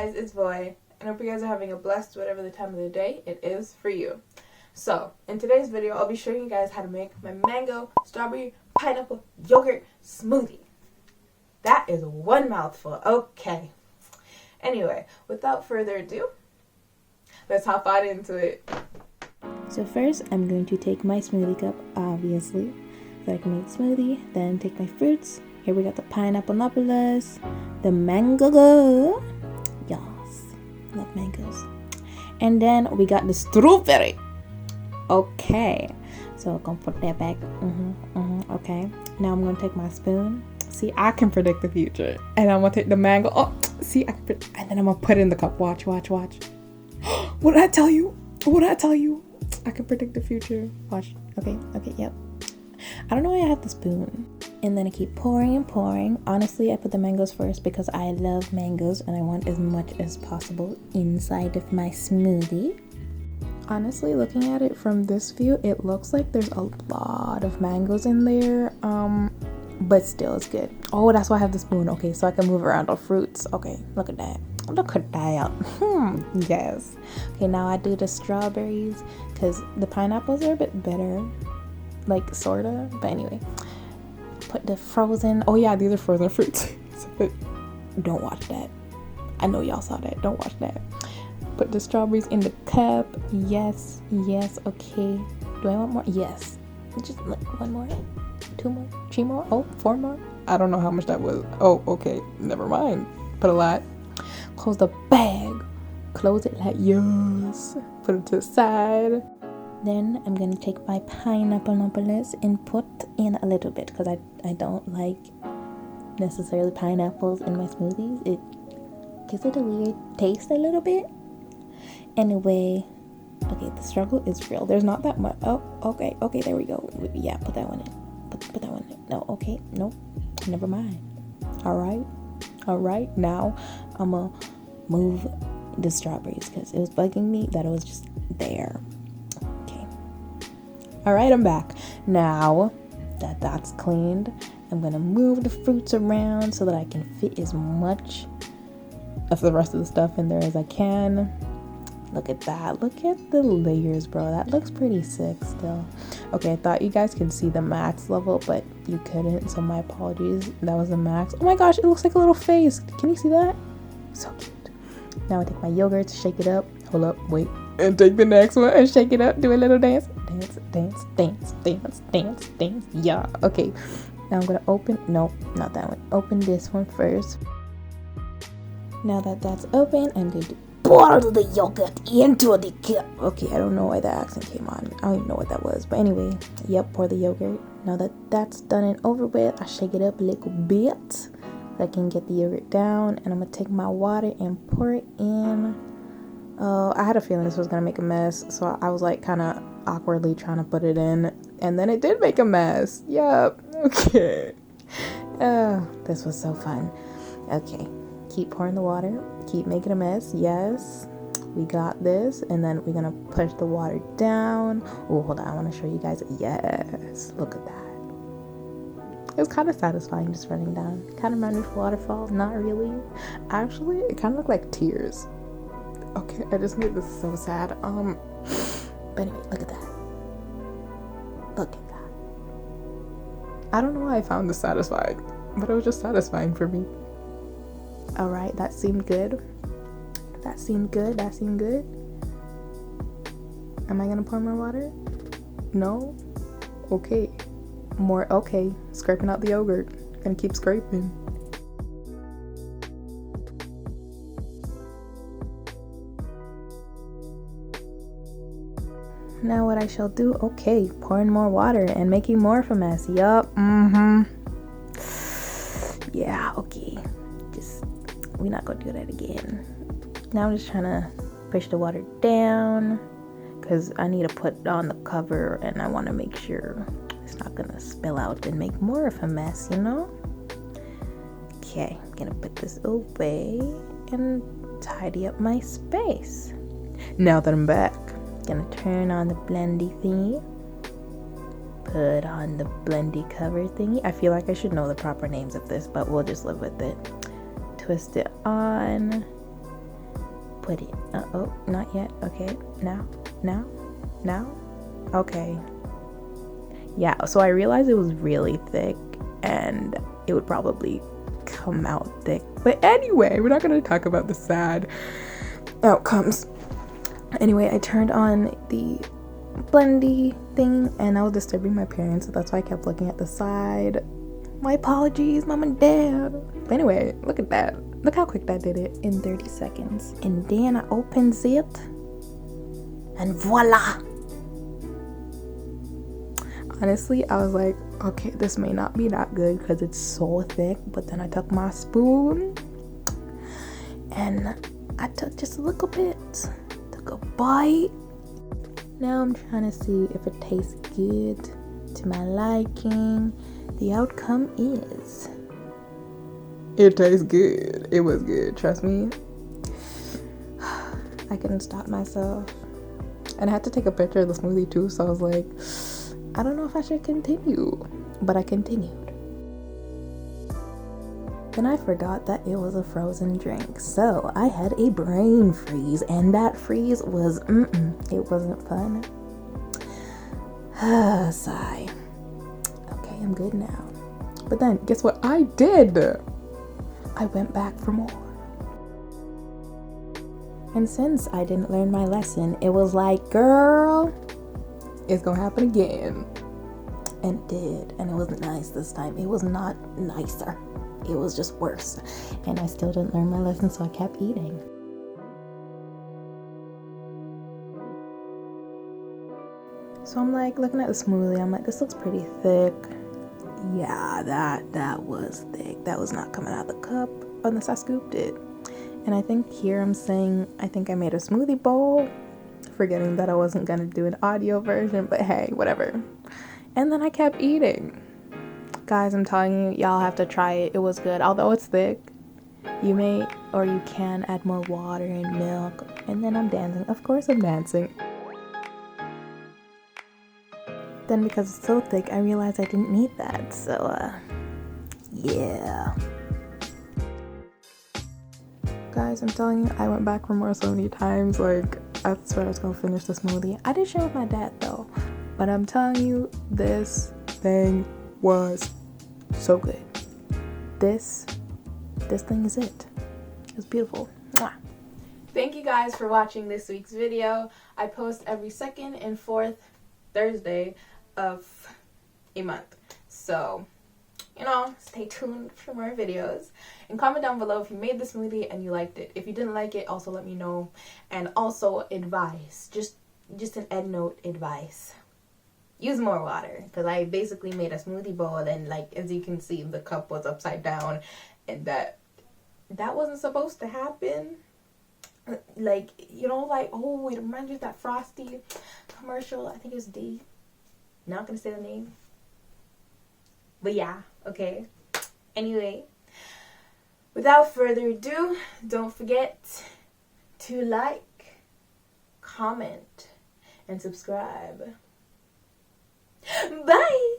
guys, it's Voy, and I hope you guys are having a blessed whatever the time of the day it is for you. So, in today's video, I'll be showing you guys how to make my mango, strawberry, pineapple, yogurt smoothie. That is one mouthful, okay. Anyway, without further ado, let's hop on into it. So first, I'm going to take my smoothie cup, obviously, so I can make a smoothie, then take my fruits. Here we got the pineapple, the mango, yes, love mangoes. And then we got the strawberry. Okay, so I'm gonna put that back. Okay, now I'm gonna take my spoon. See, I can predict the future. And I'm gonna take the mango. Oh, see, and then I'm gonna put it in the cup. Watch. What did I tell you? I can predict the future. Watch. Okay, yep. I don't know why I have the spoon. And then I keep pouring and pouring. Honestly, I put the mangoes first because I love mangoes and I want as much as possible inside of my smoothie. Honestly, looking at it from this view, it looks like there's a lot of mangoes in there. But still, it's good. Oh, that's why I have the spoon. Okay, so I can move around the fruits. Okay, look at that. Yes. Okay, now I do the strawberries because the pineapples are a bit better. Like, sorta. But anyway. Put the frozen. Oh, yeah, these are frozen fruits. But don't watch that. I know y'all saw that. Don't watch that. Put the strawberries in the cup. Yes. Okay. Do I want more? Yes. Just like one more. 2 more. 3 more. Oh, 4 more. I don't know how much that was. Oh, okay. Never mind. Put a lot. Close the bag. Close it like yes. Put it to the side. Then I'm gonna take my pineapple and put in a little bit because I don't like necessarily pineapples in my smoothies. It gives it a weird taste a little bit. Anyway, okay, the struggle is real. There's not that much. Oh, okay, there we go. Yeah, put that one in. Put that one in. No, okay, no, never mind. All right. Now I'm gonna move the strawberries because it was bugging me that it was just there. Alright, I'm back. Now that that's cleaned, I'm going to move the fruits around so that I can fit as much of the rest of the stuff in there as I can. Look at that. Look at the layers, bro. That looks pretty sick still. Okay, I thought you guys could see the max level, but you couldn't, so my apologies. That was the max. Oh my gosh, it looks like a little face. Can you see that? So cute. Now I take my yogurt to shake it up. Hold up, wait. And take the next one and shake it up. Do a little dance. Dance. Yeah, okay. Now I'm gonna open, no, not that one. Open this one first. Now that that's open, I'm going to pour the yogurt into the cup. Okay, I don't know why that accent came on. I don't even know what that was. But anyway, yep, pour the yogurt. Now that that's done and over with, I shake it up a little bit so I can get the yogurt down. And I'm gonna take my water and pour it in. I had a feeling this was gonna make a mess, so I was like kind of awkwardly trying to put it in, and then it did make a mess. Yep. Okay. This was so fun. Okay, keep pouring the water, keep making a mess. Yes, we got this. And then we're gonna push the water down. Oh, hold on, I want to show you guys. Yes, look at that. It was kind of satisfying just running down. Kind of reminded me of waterfalls. Not really. Actually, it kind of looked like tears. Okay, I just made this so sad. But anyway, look at that. I don't know why I found this satisfying, but it was just satisfying for me. Alright, that seemed good. Am I gonna pour more water? No? Okay. More, okay. Scraping out the yogurt. Gonna keep scraping. Now what I shall do, okay, pouring more water and making more of a mess. Yup, yeah, okay. We're not gonna do that again. Now I'm just trying to push the water down because I need to put on the cover and I want to make sure it's not gonna spill out and make more of a mess, you know? Okay, I'm gonna put this away and tidy up my space. Now that I'm back, gonna turn on the blendy thingy, put on the blendy cover thingy. I feel like I should know the proper names of this, but we'll just live with it. Twist it on, put it. Oh, not yet. Okay, now. Okay. Yeah, so I realized it was really thick and it would probably come out thick. But anyway, we're not going to talk about the sad outcomes. Anyway, I turned on the blendy thing and I was disturbing my parents, so that's why I kept looking at the side. My apologies, mom and dad. But anyway, look at that. Look how quick that did it in 30 seconds. And then I opens it and voila. Honestly, I was like, okay, this may not be that good because it's so thick. But then I took my spoon and I took just a little bit, took a bite. Now I'm trying to see if it tastes good to my liking. The outcome is it tastes good. It was good, trust me. I couldn't stop myself. And I had to take a picture of the smoothie too, so I was like, I don't know if I should continue. But I continued. Then I forgot that it was a frozen drink, so I had a brain freeze, and that freeze was, it wasn't fun. Sigh. Okay, I'm good now. But then, guess what I did? I went back for more. And since I didn't learn my lesson, it was like, girl, it's gonna happen again. And it did, and it wasn't nice this time. It was not nicer. It was just worse. And I still didn't learn my lesson, so I kept eating. So I'm like looking at the smoothie, I'm like, this looks pretty thick. Yeah, that was thick. That was not coming out of the cup unless I scooped it. And I think here I'm saying, I think I made a smoothie bowl, forgetting that I wasn't gonna do an audio version, but hey, whatever. And then I kept eating. Guys, I'm telling you, y'all have to try it. It was good. Although it's thick, you may or you can add more water and milk. And then I'm dancing. Of course I'm dancing. Then because it's so thick, I realized I didn't need that. So, yeah. Guys, I'm telling you, I went back for more so many times. Like, I swear I was gonna finish the smoothie. I did share with my dad though. But I'm telling you, this thing was so good. This thing is it. It's beautiful. Mwah. Thank you guys for watching this week's video. I post every second and fourth Thursday of a month. So, you know, stay tuned for more videos. And comment down below if you made the smoothie and you liked it. If you didn't like it, also let me know. And also advice. Just an end note advice. Use more water, because I basically made a smoothie bowl and, like, as you can see, the cup was upside down, and that wasn't supposed to happen. Like, you know, like, oh, it reminds me of that Frosty commercial. I think it was D. Not gonna say the name, but yeah, okay. Anyway, without further ado, don't forget to like, comment, and subscribe. Bye!